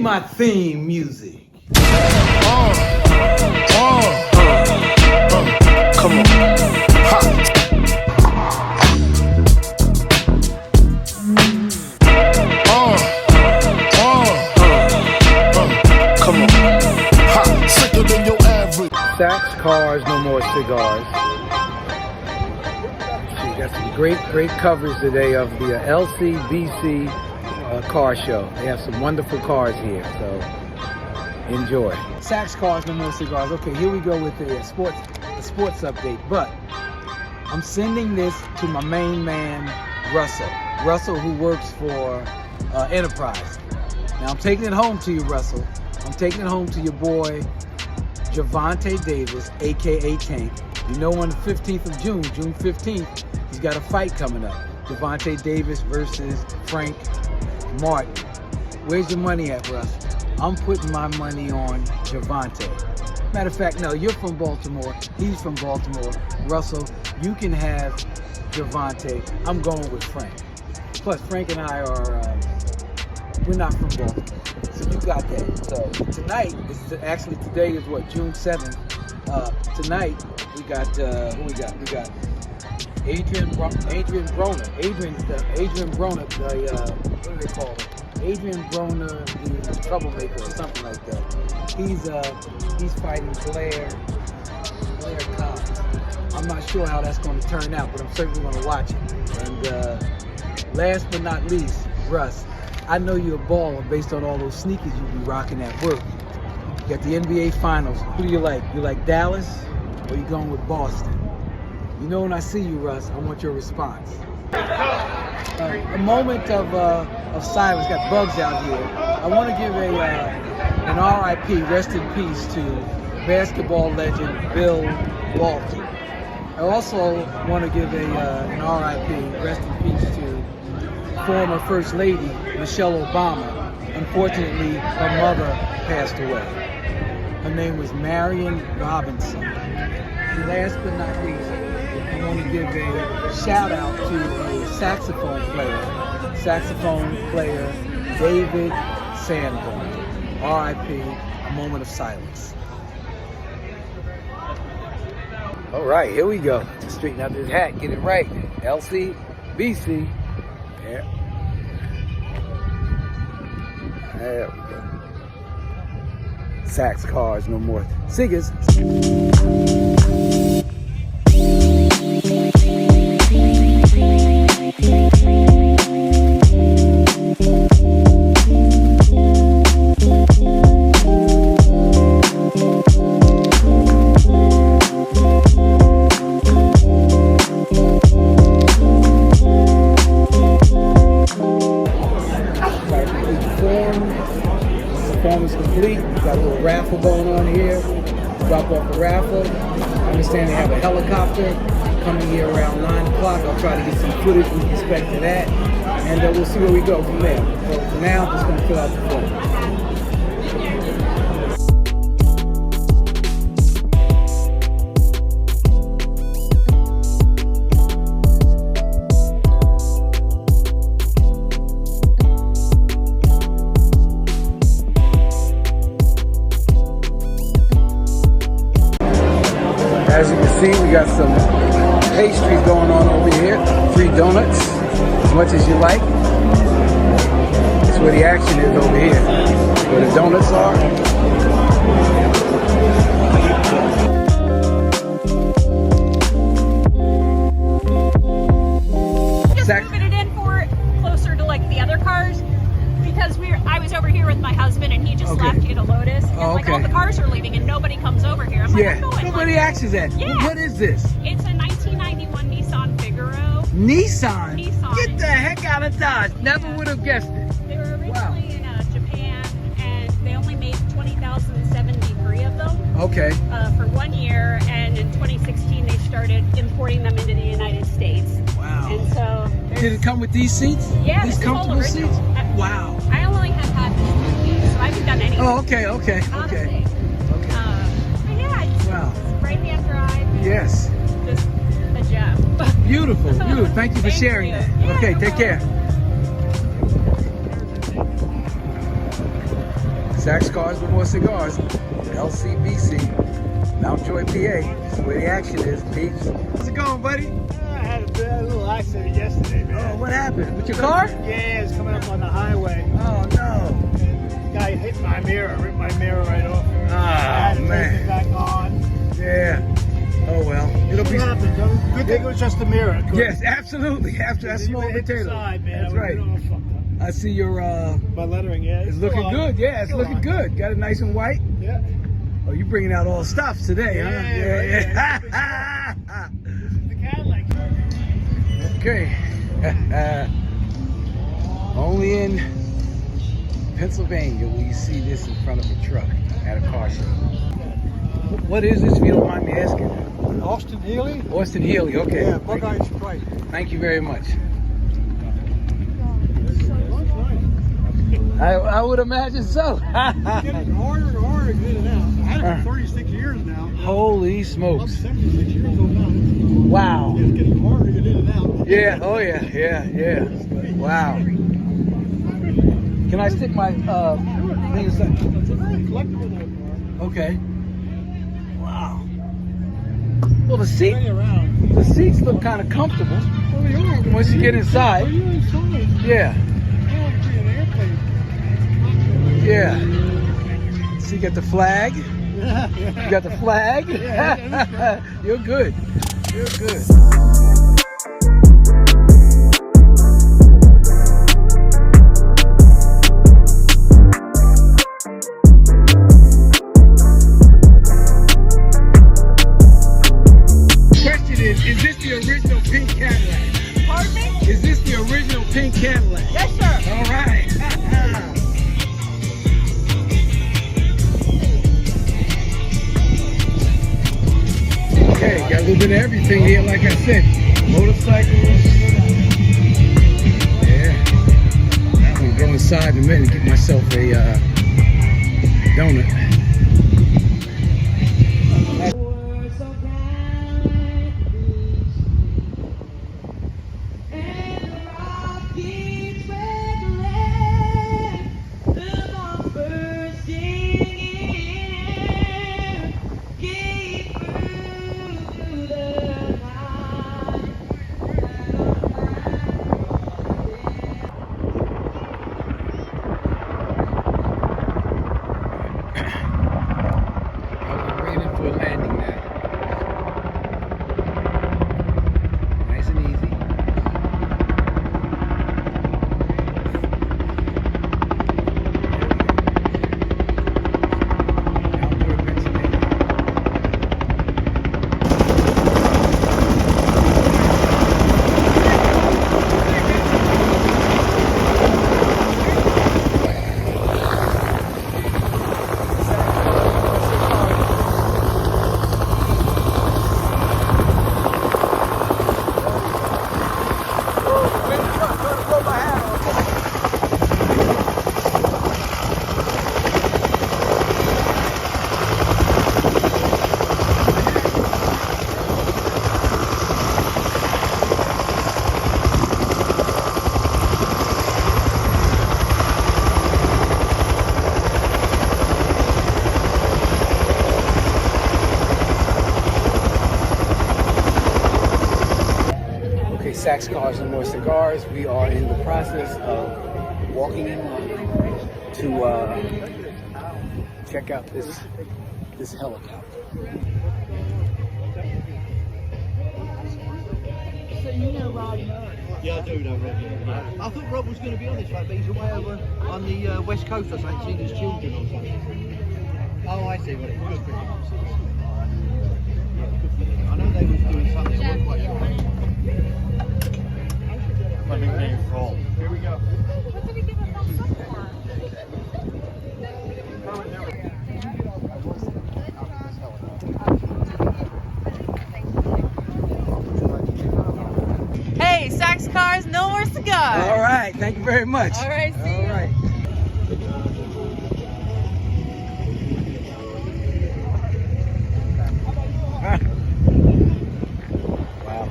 my theme music. Come on. Ha. Come on. Ha. Sicker than your average. Saks Cars, No More Cigars. So you got some great covers today of the LCBC car show. They have some wonderful cars here, so enjoy. Saks Cars, No More Cigars. Okay, here we go with the sports update. But I'm sending this to my main man, Russell. Russell, who works for Enterprise. Now I'm taking it home to you, Russell. I'm taking it home to your boy, Javante Davis, aka Tank. You know, on the 15th of June 15th, he's got a fight coming up. Javante Davis versus Frank Martin. Where's your money at, Russ? I'm putting my money on Javante. Matter of fact, no, you're from Baltimore. He's from Baltimore. Russell, you can have Javante. I'm going with Frank. Plus, Frank and I are, we're not from Baltimore. So you got that. So tonight, today is what, June 7th. Tonight, we got, who we got? We got Adrian Broner, what do they call him? Adrian Broner, the troublemaker or something like that. He's fighting Blair Cobbs. I'm not sure how that's going to turn out, but I'm certainly going to watch it. And last but not least, Russ, I know you're a baller based on all those sneakers you be rocking at work. You got the NBA Finals. Who do you like? You like Dallas or you going with Boston? You know, when I see you, Russ, I want your response. A moment of silence. Got bugs out here. I want to give an RIP, rest in peace, to basketball legend Bill Walton. I also want to give an RIP, rest in peace, to former First Lady Michelle Obama. Unfortunately, her mother passed away. Her name was Marion Robinson. And last but not least, I want to give a shout out to a saxophone player, David Sanborn. R.I.P. A moment of silence. All right, here we go. Just straighten out this hat, get it right. Lcbc. Yeah. There we go. Saks Cars, No More Cigars. Form is complete. We've got a little raffle going on here. Drop off the raffle. I understand they have a helicopter coming here around 9 o'clock. I'll try to get some footage with respect to that. And we'll see where we go from there. So for now, I'm just going to fill out the form. As you can see, we got some pastries going on over here. Free donuts, as much as you like. That's where the action is over here, where the donuts are. Just moving it in for closer to like the other cars, because I was over here with my husband and he just left to get a Lotus. And like all the cars are leaving and nobody comes over here. I'm like, I'm going. Nobody asks that. Yeah. What is this? It's a 1991 Nissan Figaro. Nissan? Nissan. Get the heck out of Dodge. Never would have guessed it. They were originally in Japan and they only made 20,073 of them. Okay. For 1 year, and in 2016 they started importing them into the United States. Wow. And so did it come with these seats? Yeah, these comfortable seats? Wow. I only have had this movie, so I haven't done anything. Oh, okay. Honestly. But yeah, it's right-hand drive. Yes. Just a gem. Beautiful. Thank you for sharing that. Yeah, okay, no take care. Sax Cars, no more cigars. LCBC, Mountjoy, PA. That's where the action is, Peeps. How's it going, buddy? I had a little accident yesterday, man. Oh, what happened? With your car? Yeah, it's coming up on the highway. Oh, no. And the guy hit my mirror, ripped my mirror right off. I had to man. take it back on. Yeah. Oh, well. It'll What be... happened, though? Good thing it was just a mirror. Yes, absolutely. After that small hit the potato. side, man. That's I right. would've been all fucked up. I see your, My lettering, yeah. it's looking still good. on. Yeah, it's Still looking on. good. Got it nice and white. Yeah. Oh, you bringing out all stuff today, huh? Yeah. Yeah. The Cadillac. Okay. Only in Pennsylvania will you see this in front of a truck at a car show. What is this, if you don't mind me asking? Austin Healy? Austin Healy, okay. Yeah, Buckeye Sprite. Thank you very much. Nice. I would imagine so. It's getting harder and harder to get it out. I had it for 36 years now. Holy I'm smokes. 76 years old now. Wow. It's getting harder to get in and out. Yeah, oh yeah. Wow. Can I stick my thing aside? It's a very collectible little car. Okay. Wow. Well, the Many around. seats look kind of comfortable Oh, they are. once you get inside. Oh, you're inside. Yeah, Oh, it'd be an airplane. yeah. So you got the flag. Yeah. You got the flag. Yeah, You're good. You're good. Question is this the original pink Cadillac? Pardon me? Is this the original pink Cadillac? Yes, sir. All right. Okay, got a little bit of everything here, like I said. Motorcycles. Yeah. I'm gonna go inside in a minute and get myself a donut. Waiting for a landing now. Nice and easy. Mountjoy, Pennsylvania. Okay, Sax Cars, no more cigars. We are in the process of walking in line to check out this helicopter. So you know Rob Murray? Yeah, I do know Rob. Yeah. I thought Rob was going to be on this one, but he's away over on the west coast or something, seeing his children or something. Oh, I see. Well, it's good for him. I know they was doing something. I wasn't quite sure. My nickname Frog. Here we go. What did he give a thumbs up for? Hey, Sax Cars, no more cigars. All right, thank you very much. All right, see All ya. right. Wow.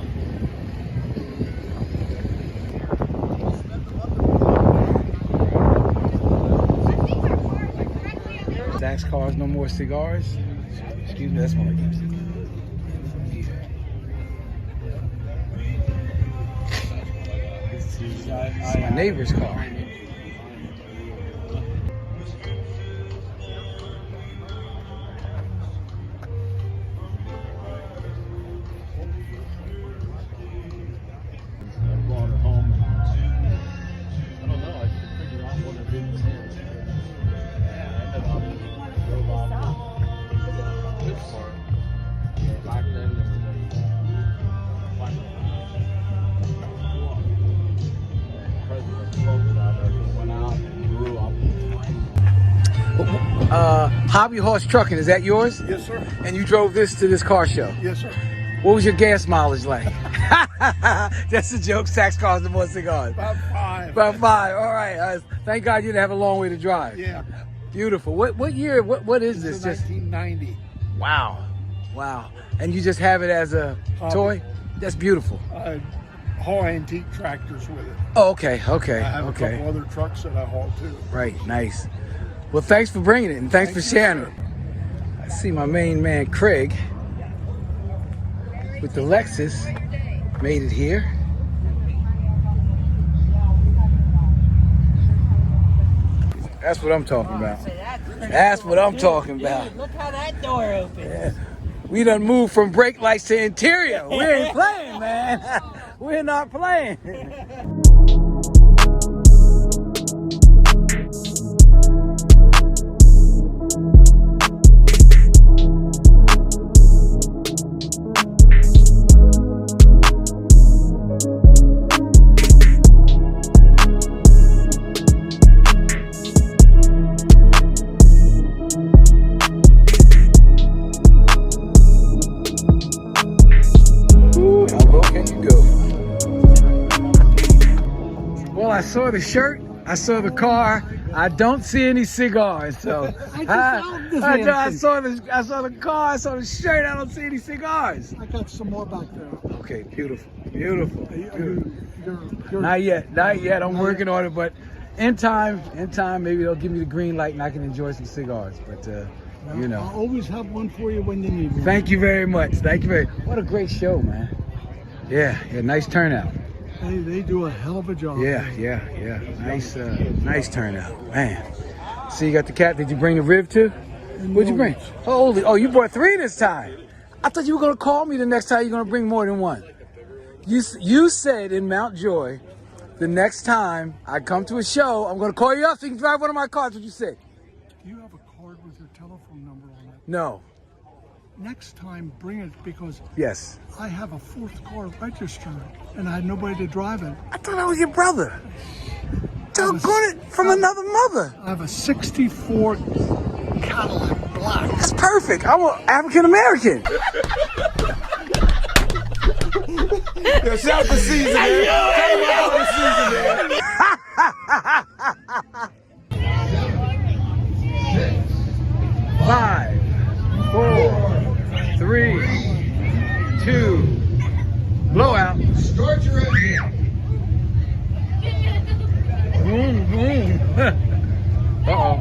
Cars, No More Cigars. Excuse me, that's one I keep saying. This is my neighbor's car. Hobby Horse Trucking, is that yours? Yes, sir. And you drove this to this car show? Yes, sir. What was your gas mileage like? That's a joke. Sax Cars, No More Cigars. About 5. About 5. All right. Thank God you didn't have a long way to drive. Yeah. Beautiful. What year? What is this? This is 1990. Wow. And you just have it as a toy? That's beautiful. I haul antique tractors with it. Oh, okay. I have a couple other trucks that I haul too. Right. Nice. Well, thanks for bringing it and thanks for sharing it. I see my main man Craig with the Lexus made it here. That's what I'm talking about. That's what I'm talking about. Look how that door opens. Yeah. We done moved from brake lights to interior. We ain't playing, man. We're not playing. I saw the shirt, I saw the car, I don't see any cigars. So I saw the car, I saw the shirt, I don't see any cigars. I got some more back there. Okay, beautiful. Beautiful. You're Not yet. I'm working on it, but in time, maybe they'll give me the green light and I can enjoy some cigars. But you know, I'll always have one for you when you need one. Thank you very much. What a great show, man. Yeah, nice turnout. They do a hell of a job. Yeah. Nice turnout, man. See, you got the cat. Did you bring the rib too? What'd you bring? Oh, you brought 3 this time. I thought you were gonna call me the next time. You're gonna bring more than 1. You said in Mount Joy, the next time I come to a show, I'm gonna call you up so you can drive one of my cars. What you said? Do you have a card with your telephone number on it? No. Next time, bring it because Yes. I have a 4th car registered and I had nobody to drive it. I thought I was your brother. Doggone it, from another mother. I have a 64 Cadillac black. That's perfect. I'm African American. Yo, shout out to Caesar, man. Tell him about the Caesar, man. 5, 4, 3, 2, blowout. Start your engine. Boom, boom. Uh-oh.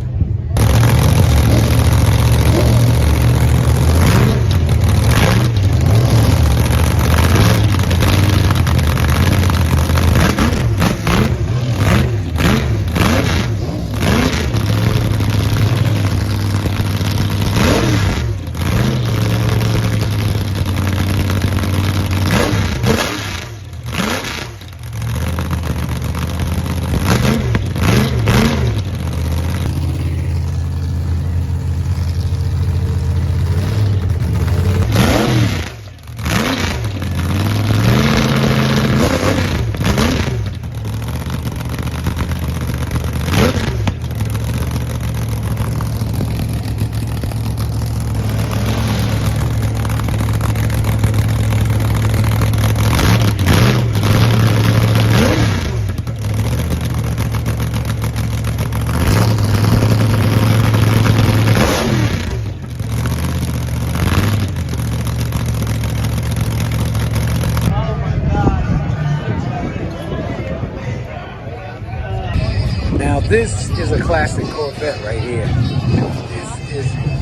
Now this is a classic Corvette right here. is